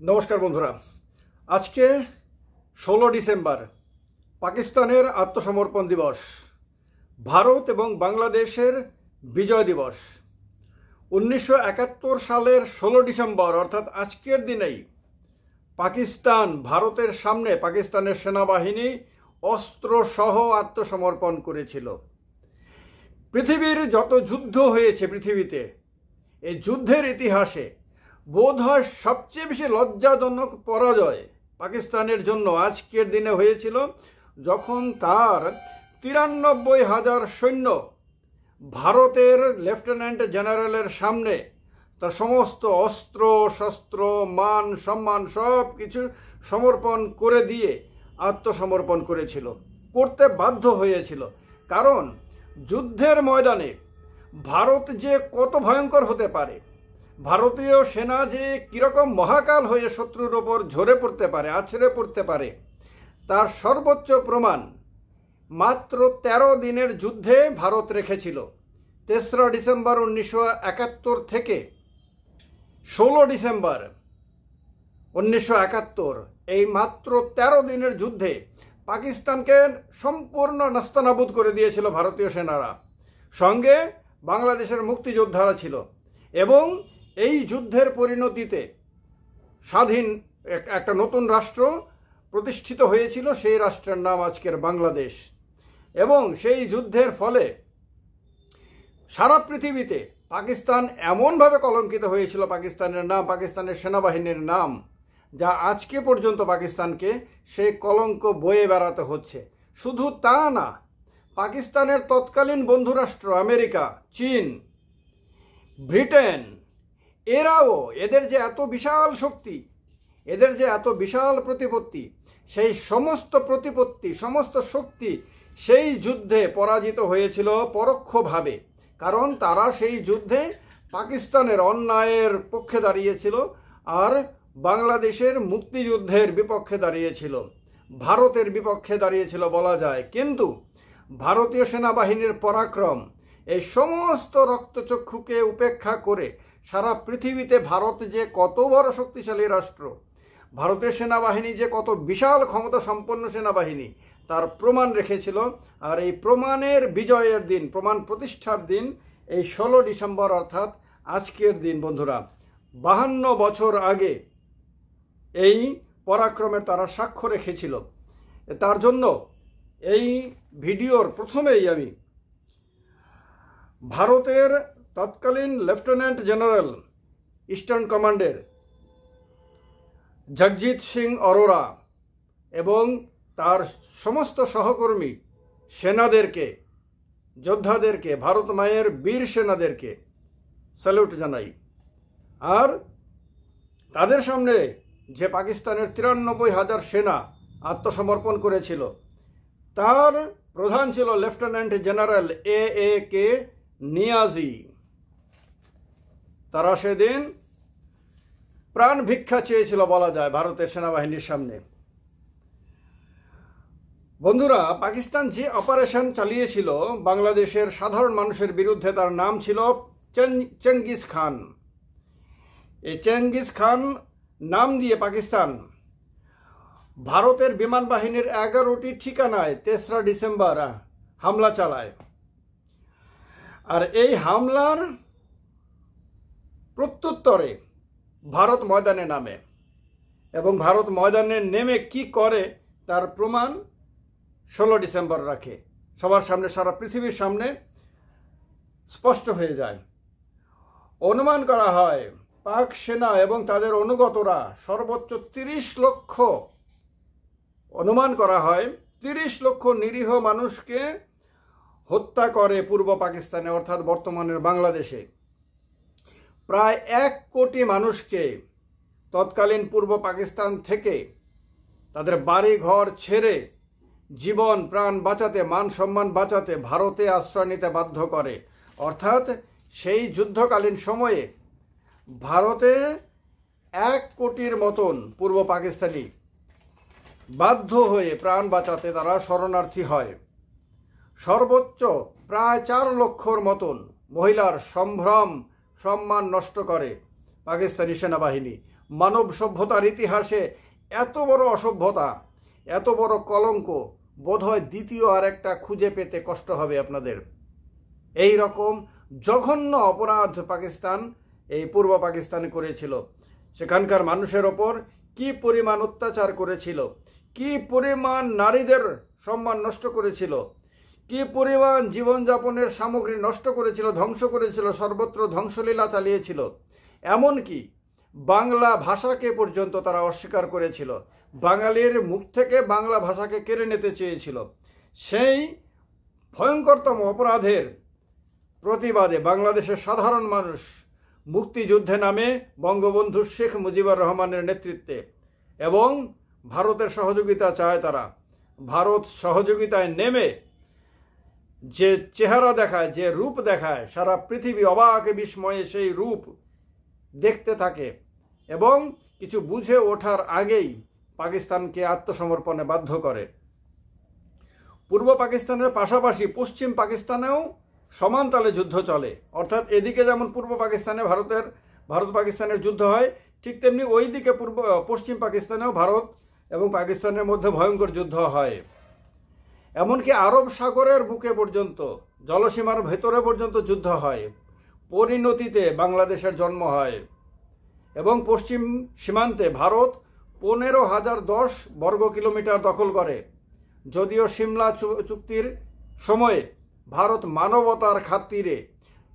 নমস্কার বন্ধুরা, আজকে 16 ডিসেম্বর পাকিস্তানের আত্মসমর্পণ দিবস, ভারত এবং বাংলাদেশের বিজয় দিবস। 1971 সালের 16 ডিসেম্বর অর্থাৎ আজকের দিনেই পাকিস্তান ভারতের সামনে পাকিস্তানের সেনাবাহিনী অস্ত্রসহ আত্মসমর্পণ করেছিল। পৃথিবীর যত যুদ্ধ হয়েছে পৃথিবীতে, এই যুদ্ধের ইতিহাসে বোধহয় সবচেয়ে বেশি লজ্জাজনক পরাজয় পাকিস্তানের জন্য আজকের দিনে হয়েছিল, যখন তার 93,000 সৈন্য ভারতের লেফটেন্যান্ট জেনারেলের সামনে তার সমস্ত অস্ত্র শস্ত্র মান সম্মান সব কিছু সমর্পণ করে দিয়ে আত্মসমর্পণ করেছিল, করতে বাধ্য হয়েছিল। কারণ যুদ্ধের ময়দানে ভারত যে কত ভয়ঙ্কর হতে পারে, ভারতীয় সেনা যে কিরকম মহাকাল হয়ে শত্রুর ওপর ঝরে পড়তে পারে, আছড়ে পড়তে পারে, তার সর্বোচ্চ প্রমাণ মাত্র 13 দিনের যুদ্ধে ভারত রেখেছিল। 3রা ডিসেম্বর 1971 থেকে 16 ডিসেম্বর 1971, এই মাত্র 13 দিনের যুদ্ধে পাকিস্তানকে সম্পূর্ণ নাস্তানাবুদ করে দিয়েছিল ভারতীয় সেনারা। সঙ্গে বাংলাদেশের মুক্তিযোদ্ধারা ছিল এবং এই যুদ্ধের পরিণতিতে স্বাধীন একটা নতুন রাষ্ট্র প্রতিষ্ঠিত হয়েছিল, সেই রাষ্ট্রের নাম আজকের বাংলাদেশ। এবং সেই যুদ্ধের ফলে সারা পৃথিবীতে পাকিস্তান এমনভাবে কলঙ্কিত হয়েছিল, পাকিস্তানের নাম, পাকিস্তানের সেনাবাহিনীর নাম, যা আজকে পর্যন্ত পাকিস্তানকে সেই কলঙ্ক বয়ে বেড়াতে হচ্ছে। শুধু তা না, পাকিস্তানের তৎকালীন বন্ধুরাষ্ট্র আমেরিকা, চীন, ব্রিটেন, এরাও এদের যে এত বিশাল শক্তি, এদের যে এত বিশাল প্রতিপত্তি, সেই সমস্ত প্রতিপত্তি সমস্ত শক্তি সেই যুদ্ধে পরাজিত হয়েছিল পরোক্ষভাবে। কারণ তারা সেই যুদ্ধে পাকিস্তানের অন্যায়ের পক্ষে দাঁড়িয়েছিল আর বাংলাদেশের মুক্তিযুদ্ধের বিপক্ষে দাঁড়িয়েছিল, ভারতের বিপক্ষে দাঁড়িয়েছিল বলা যায়। কিন্তু ভারতীয় সেনাবাহিনীর পরাক্রম এই সমস্ত রক্তচক্ষুকে উপেক্ষা করে সারা পৃথিবীতে ভারত যে কত বড় শক্তিশালী রাষ্ট্র, ভারতের সেনাবাহিনী যে কত বিশাল ক্ষমতা সম্পন্ন সেনাবাহিনী, তার প্রমাণ রেখেছিল। আর এই প্রমাণের বিজয়ের দিন, প্রমাণ প্রতিষ্ঠার দিন এই 16 ডিসেম্বর অর্থাৎ আজকের দিন। বন্ধুরা, 52 বছর আগে এই পরাক্রমের তারা সাক্ষ্য রেখেছিল। তার জন্য এই ভিডিওর প্রথমেই আমি ভারতের তৎকালীন লেফটেন্যান্ট জেনারেল ইস্টার্ন কমান্ডের জগজিৎ সিং অরোরা এবং তার সমস্ত সহকর্মী সেনাদেরকে, যোদ্ধাদেরকে, ভারত মায়ের বীর সেনাদেরকে স্যালুট জানাই। আর তাদের সামনে যে পাকিস্তানের 93,000 সেনা আত্মসমর্পণ করেছিল, তার প্রধান ছিল লেফটেন্যান্ট জেনারেল A.A.K. নিয়াজি। তারা সেদিন প্রাণ ভিক্ষা চেয়েছিল বলা যায় ভারতের সেনাবাহিনীর সামনে। বন্ধুরা, পাকিস্তান যে অপারেশন চালিয়েছিল বাংলাদেশের সাধারণ মানুষের বিরুদ্ধে, তার নাম ছিল চেঙ্গিস খান। এই চেঙ্গিস খান নাম দিয়ে পাকিস্তান ভারতের বিমান বাহিনীর 11টি ঠিকানায় 3রা ডিসেম্বর হামলা চালায়। আর এই হামলার প্রত্যুত্তরে ভারত ময়দানে নামে এবং ভারত ময়দানে নেমে কি করে তার প্রমাণ 16 ডিসেম্বর রাখে সবার সামনে, সারা পৃথিবীর সামনে স্পষ্ট হয়ে যায়। অনুমান করা হয় পাক সেনা এবং তাদের অনুগতরা সর্বোচ্চ 30 লক্ষ, অনুমান করা হয় 30 লক্ষ নিরীহ মানুষকে হত্যা করে পূর্ব পাকিস্তানে অর্থাৎ বর্তমানের বাংলাদেশে। প্রায় 1 কোটি মানুষকে তৎকালীন পূর্ব পাকিস্তান থেকে তাদের বাড়ি ঘর ছেড়ে জীবন প্রাণ বাঁচাতে, মান সম্মান বাঁচাতে ভারতে আশ্রয় নিতে বাধ্য করে। অর্থাৎ সেই যুদ্ধকালীন সময়ে ভারতে 1 কোটির মতন পূর্ব পাকিস্তানি বাধ্য হয়ে প্রাণ বাঁচাতে তারা শরণার্থী হয়। সর্বোচ্চ প্রায় 4 লক্ষর মতন মহিলার সম্ভ্রম সম্মান নষ্ট করে পাকিস্তানি সেনাবাহিনী। মানব সভ্যতার ইতিহাসে এত বড় অসভ্যতা, এত বড় কলঙ্ক বোধহয় দ্বিতীয় আর একটা খুঁজে পেতে কষ্ট হবে আপনাদের। এই রকম জঘন্য অপরাধ পাকিস্তান এই পূর্ব পাকিস্তানে করেছিল। সেখানকার মানুষের ওপর কি পরিমাণ অত্যাচার করেছিল, কি পরিমাণ নারীদের সম্মান নষ্ট করেছিল, কি পরিমাণ জীবনযাপনের সামগ্রী নষ্ট করেছিল, ধ্বংস করেছিল, সর্বত্র ধ্বংসলীলা চালিয়েছিল। এমনকি বাংলা ভাষাকে পর্যন্ত তারা অস্বীকার করেছিল, বাঙালির মুখ থেকে বাংলা ভাষাকে কেড়ে নিতে চেয়েছিল। সেই ভয়ঙ্করতম অপরাধের প্রতিবাদে বাংলাদেশের সাধারণ মানুষ মুক্তিযুদ্ধে নামে বঙ্গবন্ধু শেখ মুজিবুর রহমানের নেতৃত্বে, এবং ভারতের সহযোগিতা চায় তারা। ভারত সহযোগিতায় নেমে যে চেহারা দেখায়, যে রূপ দেখায়, সারা পৃথিবী অবাক বিস্ময়ে সেই রূপ দেখতে থাকে এবং কিছু বুঝে ওঠার আগেই পাকিস্তানকে আত্মসমর্পণে বাধ্য করে। পূর্ব পাকিস্তানের পাশাপাশি পশ্চিম পাকিস্তানেও সমান তালে যুদ্ধ চলে। অর্থাৎ এদিকে যেমন পূর্ব পাকিস্তানে ভারত পাকিস্তানের যুদ্ধ হয়, ঠিক তেমনি ওই দিকে পশ্চিম পাকিস্তানেও ভারত এবং পাকিস্তানের মধ্যে ভয়ঙ্কর যুদ্ধ হয়। এমনকি আরব সাগরের বুকে পর্যন্ত, জলসীমার ভেতরে পর্যন্ত যুদ্ধ হয়। পরিণতিতে বাংলাদেশের জন্ম হয় এবং পশ্চিম সীমান্তে ভারত 15,010 বর্গ কিলোমিটার দখল করে। যদিও সিমলা চুক্তির সময়ে ভারত মানবতার খাতিরে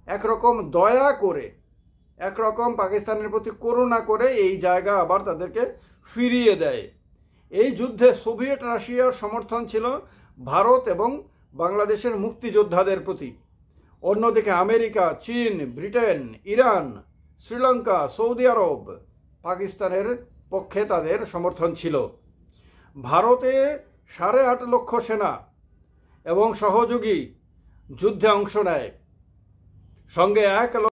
একরকম দয়া করে, একরকম পাকিস্তানের প্রতি করুণা করে এই জায়গা আবার তাদেরকে ফিরিয়ে দেয়। এই যুদ্ধে সোভিয়েত রাশিয়ার সমর্থন ছিল ভারত এবং বাংলাদেশের মুক্তিযোদ্ধাদের প্রতি। অন্যদিকে আমেরিকা, চীন, ব্রিটেন, ইরান, শ্রীলঙ্কা, সৌদি আরব পাকিস্তানের পক্ষে তাদের সমর্থন ছিল। ভারতে 8.5 লক্ষ সেনা এবং সহযোগী যুদ্ধে অংশ নেয়, সঙ্গে 1